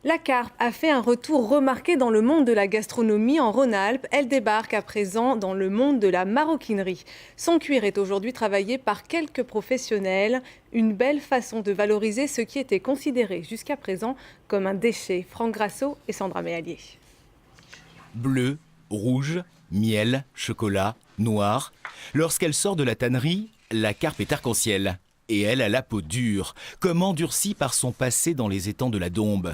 La carpe a fait un retour remarqué dans le monde de la gastronomie en Rhône-Alpes. Elle débarque à présent dans le monde de la maroquinerie. Son cuir est aujourd'hui travaillé par quelques professionnels. Une belle façon de valoriser ce qui était considéré jusqu'à présent comme un déchet. Franck Grasso et Sandra Méallier. Bleu, rouge, miel, chocolat, noir. Lorsqu'elle sort de la tannerie, la carpe est arc-en-ciel. Et elle a la peau dure, comme endurcie par son passé dans les étangs de la Dombes.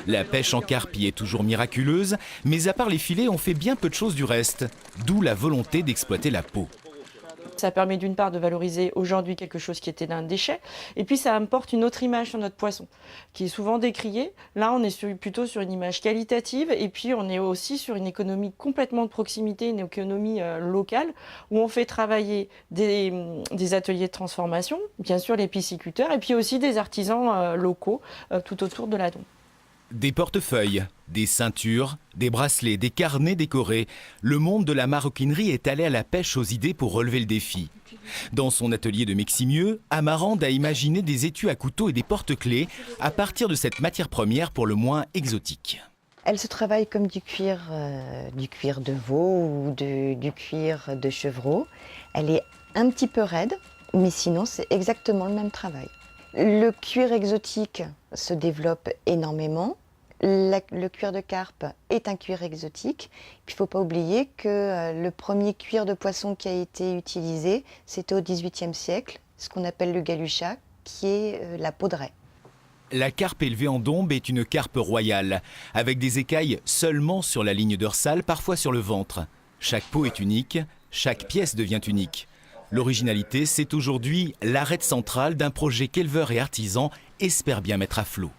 La pêche en carpe y est toujours miraculeuse, mais à part les filets, on fait bien peu de choses du reste. D'où la volonté d'exploiter la peau. Ça permet d'une part de valoriser aujourd'hui quelque chose qui était d'un déchet, et puis ça apporte une autre image sur notre poisson, qui est souvent décriée. Là, on est plutôt sur une image qualitative, et puis on est aussi sur une économie complètement de proximité, une économie locale, où on fait travailler des ateliers de transformation, bien sûr les pisciculteurs, et puis aussi des artisans locaux tout autour de la Dombe. Des portefeuilles, des ceintures, des bracelets, des carnets décorés. Le monde de la maroquinerie est allé à la pêche aux idées pour relever le défi. Dans son atelier de Meximieux, Amarande a imaginé des étuis à couteau et des porte-clés à partir de cette matière première pour le moins exotique. Elle se travaille comme du cuir de veau ou du cuir de chevreau. Elle est un petit peu raide, mais sinon c'est exactement le même travail. Le cuir exotique se développe énormément. Le cuir de carpe est un cuir exotique. Il ne faut pas oublier que le premier cuir de poisson qui a été utilisé, c'était au XVIIIe siècle, ce qu'on appelle le galucha, qui est la peau de raie. La carpe élevée en Dombes est une carpe royale, avec des écailles seulement sur la ligne dorsale, parfois sur le ventre. Chaque peau est unique, chaque pièce devient unique. L'originalité, c'est aujourd'hui l'arête centrale d'un projet qu'éleveurs et artisans espèrent bien mettre à flot.